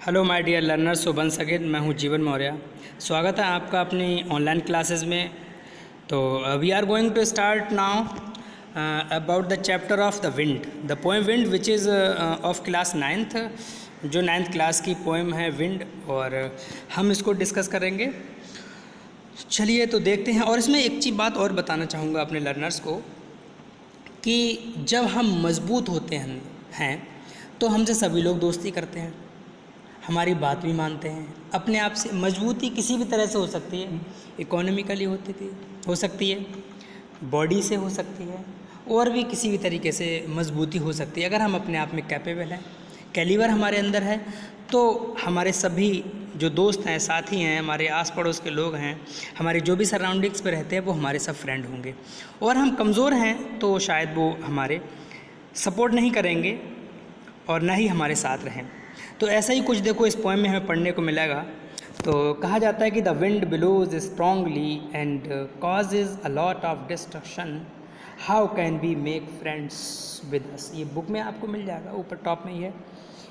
Hello my dear learners, so once again मैं हूं जीवन मौर्य। स्वागत है आपका अपनी ऑनलाइन क्लासेस में। तो we are going to start now about the chapter of the wind, the poem wind which is of class 9th, जो 9th क्लास की पोएम है विंड, और हम इसको डिस्कस करेंगे। चलिए तो देखते हैं। और इसमें एक चीज़ बात और बताना चाहूँगा अपने लर्नर्स को कि जब हम मजबूत होते हैं तो हमसे सभी लोग दोस्ती करते हैं, हमारी बात भी मानते हैं। अपने आप से मजबूती किसी भी तरह से हो सकती है, इकोनॉमिकली हो सकती है, बॉडी से हो सकती है, और भी किसी भी तरीके से मजबूती हो सकती है। अगर हम अपने आप में कैपेबल हैं, कैलिबर हमारे अंदर है, तो हमारे सभी जो दोस्त हैं, साथी हैं, हमारे आस पड़ोस के लोग हैं, हमारे जो भी सराउंडिंग्स पे रहते हैं, वो हमारे सब फ्रेंड होंगे। और हम कमज़ोर हैं तो शायद वो हमारे सपोर्ट नहीं करेंगे और ना ही हमारे साथ रहें। तो ऐसा ही कुछ देखो इस पोएम में हमें पढ़ने को मिलेगा। तो कहा जाता है कि the wind blows strongly and causes a lot of destruction, how can we make friends with us. ये बुक में आपको मिल जाएगा, ऊपर टॉप में ही है।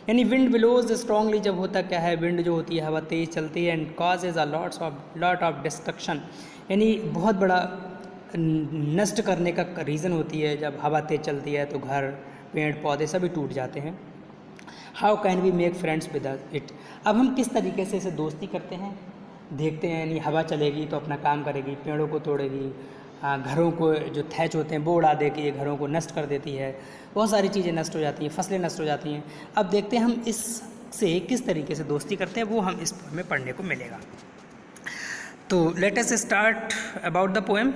यानी विंड ब्लोज स्ट्रांगली जब होता क्या है, विंड जो होती है हवा तेज़ चलती है, and causes a lot of destruction, यानी बहुत बड़ा नष्ट करने का रीज़न होती है। जब हवा तेज़ चलती है तो घर, पेड़ पौधे सभी टूट जाते हैं। How can we make friends with it. अब हम किस तरीके से इसे दोस्ती करते हैं, देखते हैं। यानी हवा चलेगी तो अपना काम करेगी, पेड़ों को तोड़ेगी, घरों को जो थैच होते हैं वो उड़ा देगी, घरों को नष्ट कर देती है, बहुत सारी चीज़ें नष्ट हो जाती हैं, फसलें नष्ट हो जाती हैं। अब देखते हैं हम इससे किस तरीके से दोस्ती करते हैं, वो हम इस पोएम में पढ़ने को मिलेगा। तो let us start about the poem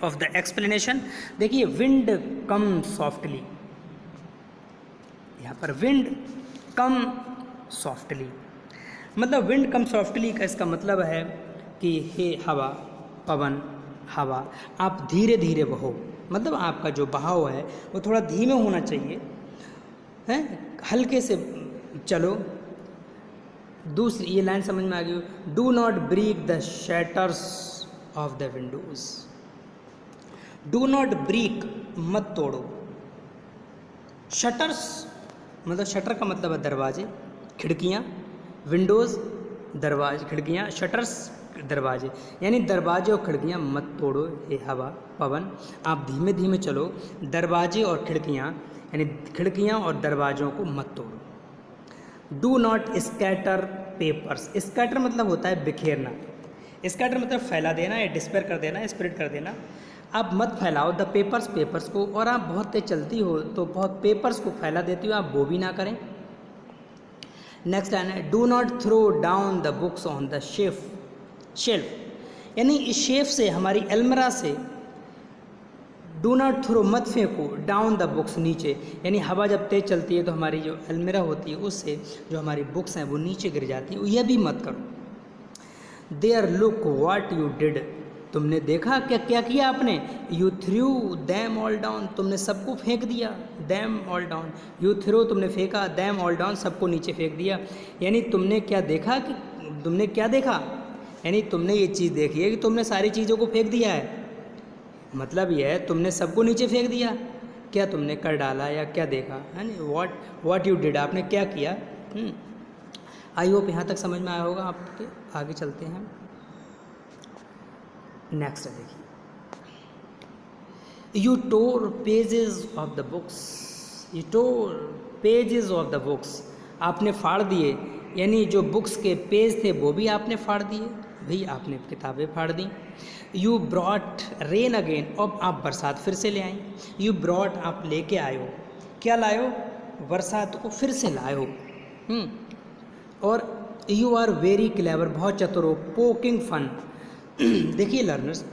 of the explanation. देखिए, विंड कम सॉफ्टली, यहाँ पर विंड कम सॉफ्टली, मतलब विंड कम सॉफ्टली का इसका मतलब है कि हे हवा, पवन, हवा, आप धीरे धीरे बहो। मतलब आपका जो बहाव है वो थोड़ा धीमे होना चाहिए, हैं, हल्के से चलो। दूसरी ये लाइन समझ में आ गई, do not break the shutters of the windows. Do not break, मत तोड़ो। शटर्स मतलब शटर का मतलब है दरवाजे, खिड़कियाँ, विंडोज़ दरवाजे, खिड़कियाँ, शटर्स दरवाजे, यानी दरवाजे और खिड़कियाँ मत तोड़ो हे हवा, पवन, आप धीमे धीमे चलो। दरवाजे और खिड़कियाँ, यानी खिड़कियाँ और दरवाज़ों को मत तोड़ो। Do not scatter papers. Scatter मतलब होता है बिखेरना, स्कैटर मतलब फैला देना या डिस्पेयर कर देना, स्प्रेड कर देना। आप मत फैलाओ द पेपर्स को, और आप बहुत तेज चलती हो तो बहुत पेपर्स को फैला देती हो, आप वो भी ना करें। नेक्स्ट लाइन है, do not throw down the books on the shelf, यानी इस शेल्फ से, हमारी अलमीरा से, डू नॉट थ्रो, मत फेंको, डाउन द बुक्स, नीचे। यानी हवा जब तेज चलती है तो हमारी जो अलमीरा होती है उससे जो हमारी बुक्स हैं वो नीचे गिर जाती हैं, यह भी मत करो। There look what you did, तुमने देखा क्या क्या किया आपने। You threw them all down, तुमने सबको फेंक दिया। Them all down, you threw तुमने फेंका, दैम ऑल डाउन सबको नीचे फेंक दिया। यानी तुमने क्या देखा, कि तुमने क्या देखा, यानी तुमने ये चीज़ देखी है कि तुमने सारी चीज़ों को फेंक दिया है। मतलब यह है तुमने सबको नीचे फेंक दिया, क्या तुमने कर डाला या क्या देखा, है ना। व्हाट यू डिड, आपने क्या किया। आई होप यहाँ तक समझ में आया होगा आपके। आगे चलते हैं। नेक्स्ट देखिए, you tore pages of the books, you tore pages of the books, आपने फाड़ दिए, यानी जो बुक्स के पेज थे वो भी आपने फाड़ दिए, भाई आपने किताबें फाड़ दी। यू ब्रॉट रेन अगेन, अब आप बरसात फिर से ले आई। यू ब्रॉट, आप लेके आयो, क्या लायो, बरसात को फिर से लायो। और यू आर वेरी क्लेवर, बहुत चतुर हो। पोकिंग फन, देखिए लर्नर्स,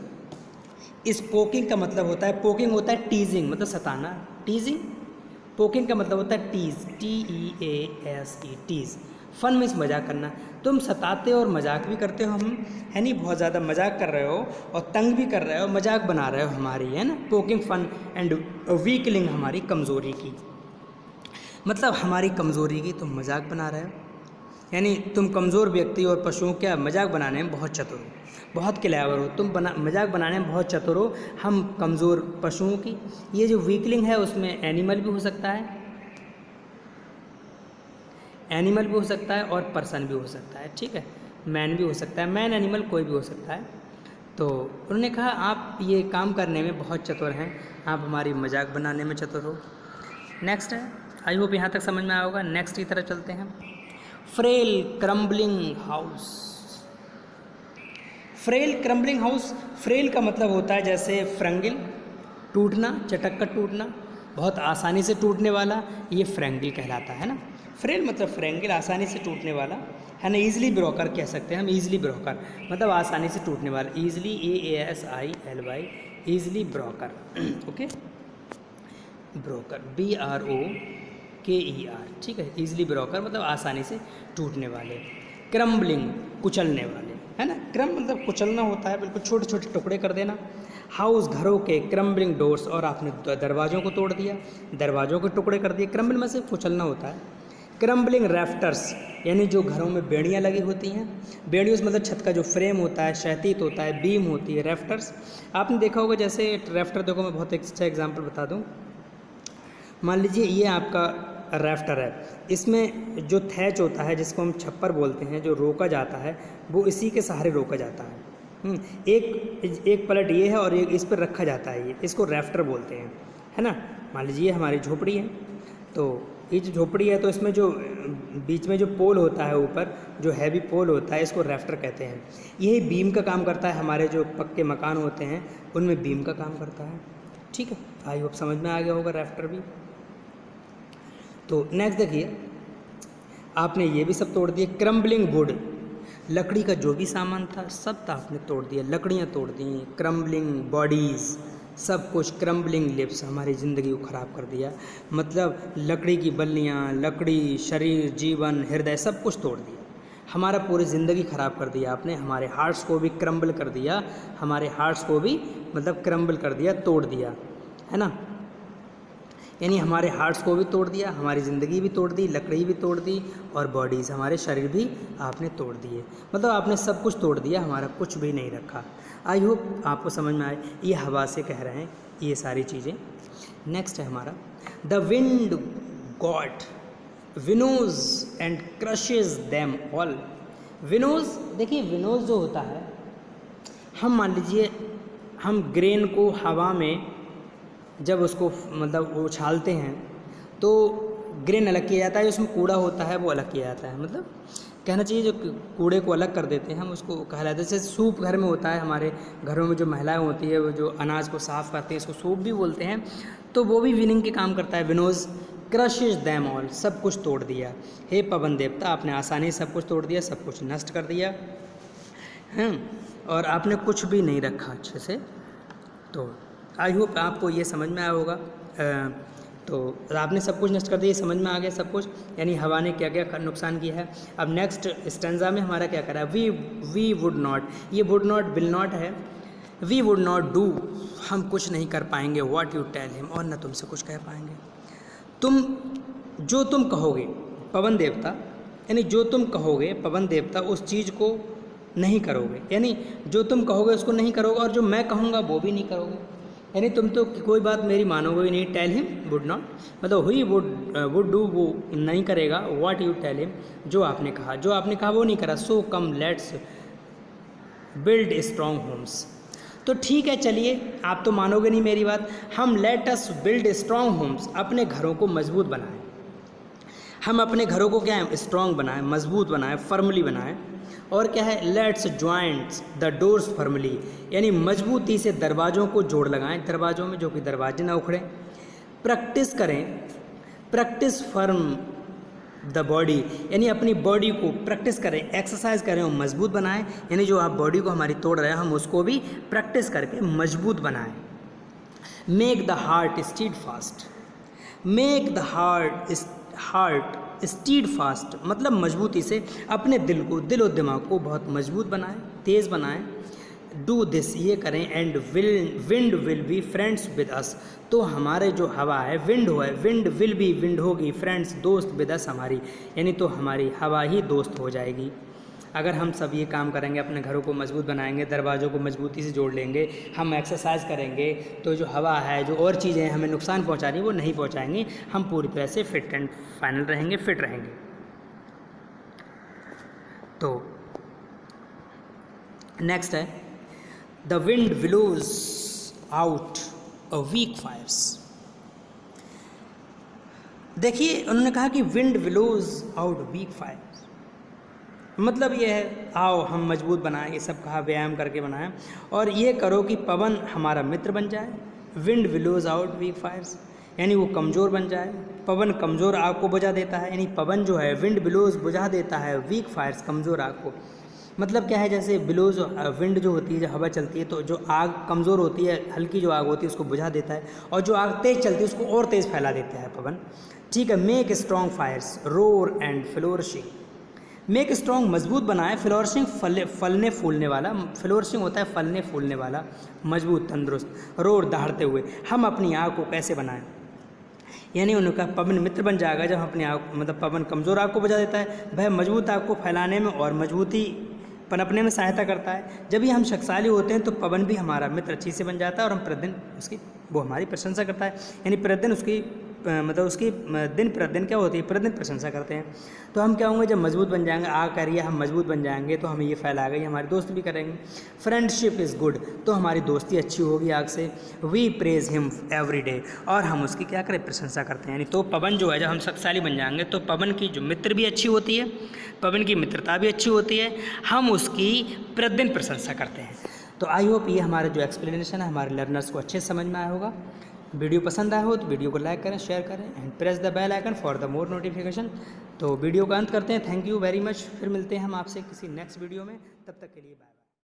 इस पोकिंग का मतलब होता है, पोकिंग होता है टीजिंग, मतलब सताना, टीजिंग। पोकिंग का मतलब होता है tease, TEASE, tease. Fun means मजाक करना, तुम सताते और मजाक भी करते हो हम, है नहीं, बहुत ज़्यादा मजाक कर रहे हो और तंग भी कर रहे हो, मजाक बना रहे हो हमारी, है ना। पोकिंग फन एंड वीकलिंग, हमारी कमज़ोरी की, मतलब हमारी कमज़ोरी की तुम मजाक बना रहे हो, यानी तुम कमज़ोर व्यक्ति और पशुओं का मजाक बनाने में बहुत चतुर हो, बहुत क्लेवर हो, तुम मजाक बनाने में बहुत चतुर हो, हम कमज़ोर पशुओं की। ये जो वीकलिंग है उसमें एनिमल भी हो सकता है, एनिमल भी हो सकता है और पर्सन भी हो सकता है, ठीक है, मैन भी हो सकता है, मैन एनिमल कोई भी हो सकता है। तो उन्होंने कहा आप ये काम करने में बहुत चतुर हैं, आप हमारी मजाक बनाने में चतुर हो। नेक्स्ट है, आई होप यहाँ तक समझ में आया होगा। नेक्स्ट की तरफ चलते हैं। Frail crumbling house. Frail crumbling house, frail का मतलब होता है जैसे फ्रंगिल, टूटना, चटक कर टूटना, बहुत आसानी से टूटने वाला, ये फ्रैंगिल कहलाता है ना। फ्रेल मतलब फ्रैंगिल, आसानी से टूटने वाला है ना। ईजिली ब्रोकर कह सकते हैं हम, ईजिली ब्रोकर मतलब आसानी से टूटने वाला, easily AASILY, easily broker, okay, broker BROKER, ठीक है, ईजिली ब्रोकर मतलब आसानी से टूटने वाले। क्रम्बलिंग कुचलने वाले, है ना। क्रम मतलब कुचलना होता है, बिल्कुल छोटे छोटे टुकड़े कर देना। हाउस घरों के, क्रम्बलिंग डोर्स और आपने दरवाज़ों को तोड़ दिया, दरवाज़ों के टुकड़े कर दिए। क्रम्बल में से कुचलना होता है। क्रम्बलिंग रैफ्टर्स यानी जो घरों में बेड़ियाँ लगी होती हैं, बेड़ियों से मतलब छत का जो फ्रेम होता है, शहतीत होता है, बीम होती है, रैफ्टर्स आपने देखा होगा। जैसे रैफ्टर देखो, मैं बहुत एक अच्छा एग्जाम्पल बता दूँ। मान लीजिए ये आपका रैफ्टर है, इसमें जो थैच होता है जिसको हम छप्पर बोलते हैं, जो रोका जाता है वो इसी के सहारे रोका जाता है। एक पलट ये है और एक इस पर रखा जाता है, ये इसको रैफ्टर बोलते हैं, है ना। मान लीजिए ये हमारी झोपड़ी है, तो ये जो झोपड़ी है तो इसमें जो बीच में जो पोल होता है, ऊपर जो हैवी पोल होता है, इसको रैफ्टर कहते हैं। यही बीम का काम करता है। हमारे जो पक्के मकान होते हैं उनमें बीम का काम करता है, ठीक है। आई होप समझ में आ गया होगा रैफ्टर भी। तो नेक्स्ट देखिए, आपने ये भी सब तोड़ दिए। क्रम्बलिंग वुड, लकड़ी का जो भी सामान था सब आपने तोड़ दिया, लकड़ियाँ तोड़ दी। क्रम्बलिंग बॉडीज़, सब कुछ। क्रम्बलिंग लिप्स, हमारी ज़िंदगी को ख़राब कर दिया, मतलब लकड़ी की बल्लियाँ, लकड़ी, शरीर, जीवन, हृदय, सब कुछ तोड़ दिया। हमारा पूरी ज़िंदगी ख़राब कर दिया आपने। हमारे हार्ट्स को भी क्रम्बल कर दिया, हमारे हार्ट्स को भी मतलब क्रम्बल कर दिया, तोड़ दिया, है ना। यानी हमारे हार्ट्स को भी तोड़ दिया, हमारी ज़िंदगी भी तोड़ दी, लकड़ी भी तोड़ दी और बॉडीज़, हमारे शरीर भी आपने तोड़ दिए। मतलब आपने सब कुछ तोड़ दिया, हमारा कुछ भी नहीं रखा। आई होप आपको समझ में आए। ये हवा से कह रहे हैं ये सारी चीज़ें। नेक्स्ट है हमारा, the wind god Vinoj and crushes them all. Vinoj, देखिए विनोज जो होता है, हम मान लीजिए हम ग्रेन को हवा में जब उसको मतलब उछालते हैं तो ग्रेन अलग किया जाता है, उसमें कूड़ा होता है वो अलग किया जाता है। मतलब कहना चाहिए जो कूड़े को अलग कर देते हैं हम उसको कहलाते हैं। जैसे सूप घर में होता है, हमारे घरों में जो महिलाएं होती है वो जो अनाज को साफ़ करती है इसको सूप भी बोलते हैं, तो वो भी विनिंग के काम करता है विनोज। क्रशेज दैम ऑल, सब कुछ तोड़ दिया। हे पवन देवता, आपने आसानी से सब कुछ तोड़ दिया, सब कुछ नष्ट कर दिया हैं, और आपने कुछ भी नहीं रखा अच्छे से। तो आई होप आपको ये समझ में आया होगा। तो आपने सब कुछ नष्ट कर दिया, समझ में आ गया सब कुछ, यानी हवा ने क्या क्या नुकसान किया है। अब नेक्स्ट स्टेंजा में हमारा क्या करा है, वी वुड नॉट, ये वुड नॉट विल नॉट है। वी वुड नॉट डू, हम कुछ नहीं कर पाएंगे, व्हाट यू टेल हिम, और न तुमसे कुछ कह पाएंगे। तुम जो तुम कहोगे पवन देवता, यानी जो तुम कहोगे पवन देवता उस चीज़ को नहीं करोगे, यानी जो तुम कहोगे उसको नहीं करोगे, और जो मैं कहूँगा वो भी नहीं करोगे, यानी तुम तो कोई बात मेरी मानोगे ही नहीं। टेल हिम वुड नॉट मतलब हुई वुड डू, वो नहीं करेगा। व्हाट यू टेल हिम, जो आपने कहा, जो आपने कहा वो नहीं करा। So come let's build strong homes, तो ठीक है चलिए, आप तो मानोगे नहीं मेरी बात, हम let us build strong homes, अपने घरों को मजबूत बनाएं। हम अपने घरों को क्या है, स्ट्रॉन्ग बनाएं, मजबूत बनाएं, फर्मली बनाएं। और क्या है, let's joints the doors firmly, यानी मजबूती से दरवाज़ों को जोड़ लगाएं, दरवाज़ों में जो कि दरवाजे ना उखड़ें। प्रैक्टिस करें, प्रैक्टिस फर्म द बॉडी, यानी अपनी बॉडी को प्रैक्टिस करें, एक्सरसाइज करें और मजबूत बनाएं। यानी जो आप बॉडी को हमारी तोड़ रहे हैं हम उसको भी प्रैक्टिस करके मजबूत बनाएं। Make the heart stead fast, make the heart stead fast मतलब मजबूती से अपने दिल को, दिल और दिमाग को बहुत मजबूत बनाएं, तेज़ बनाएं। डू दिस, ये करें। And wind will be friends with अस, तो हमारे जो हवा है विंड हुआ है, विंड विल बी, विंड होगी, फ्रेंड्स दोस्त, विद अस हमारी, यानी तो हमारी हवा ही दोस्त हो जाएगी। अगर हम सब ये काम करेंगे, अपने घरों को मजबूत बनाएंगे, दरवाज़ों को मजबूती से जोड़ लेंगे, हम एक्सरसाइज करेंगे, तो जो हवा है, जो और चीज़ें हमें नुकसान पहुंचा रही वो नहीं पहुंचाएंगी, हम पूरी तरह से फिट एंड फाइनल रहेंगे, फिट रहेंगे। तो नेक्स्ट है the wind blows out a weak fires. देखिए उन्होंने कहा कि wind blows out weak fires, मतलब ये है आओ हम मजबूत बनाएं, ये सब कहा व्यायाम करके बनाएं और ये करो कि पवन हमारा मित्र बन जाए। Wind blows out weak fires यानी वो कमज़ोर बन जाए। पवन कमज़ोर आग को बुझा देता है, यानी पवन जो है विंड बिलोज बुझा देता है वीक फायर्स कमज़ोर आग को। मतलब क्या है, जैसे बिलोज विंड जो होती है, जब हवा चलती है तो जो आग कमज़ोर होती है, हल्की जो आग होती है उसको बुझा देता है, और जो आग तेज़ चलती है उसको और तेज़ फैला देता है पवन। ठीक है। Make strong fires roar and flourishing. Make strong मजबूत बनाए, फ्लोरिशिंग फलने फूलने वाला, फ्लोरिशिंग होता है फलने फूलने वाला, मजबूत तंदुरुस्त, रोर दहाड़ते हुए। हम अपनी आग को कैसे बनाएं, यानी उनका पवन मित्र बन जाएगा जब हम अपनी आग, मतलब पवन कमज़ोर आग को बुझा देता है, वह मजबूत आग को फैलाने में और मजबूती पनपने में सहायता करता है। जब भी हम शक्तिशाली होते हैं तो पवन भी हमारा मित्र अच्छी से बन जाता है और हम प्रतिदिन उसकी, वो हमारी प्रशंसा करता है, यानी प्रतिदिन उसकी मतलब उसकी दिन प्रतिदिन क्या होती है, प्रतिदिन प्रशंसा करते हैं। तो हम क्या होंगे, जब मजबूत बन जाएंगे, आग कह रही है हम मजबूत बन जाएंगे तो हमें ये फैलाएगा, ये हमारे दोस्त भी करेंगे। फ्रेंडशिप इज़ गुड, तो हमारी दोस्ती अच्छी होगी आग से। We praise him every day, और हम उसकी क्या करें, प्रशंसा करते हैं। यानी तो पवन जो है, जब हम शक्तिशाली बन जाएंगे तो पवन की जो मित्र भी अच्छी होती है, पवन की मित्रता भी अच्छी होती है, हम उसकी प्रतिदिन प्रशंसा करते हैं। तो आई होप ये हमारा जो एक्सप्लेनेशन है हमारे लर्नर्स को अच्छे से समझ में आया होगा। वीडियो पसंद आया हो तो वीडियो को लाइक करें, शेयर करें and press the bell icon for the more notification. तो वीडियो का अंत करते हैं। Thank you very much. फिर मिलते हैं हम आपसे किसी नेक्स्ट वीडियो में, तब तक के लिए बाय।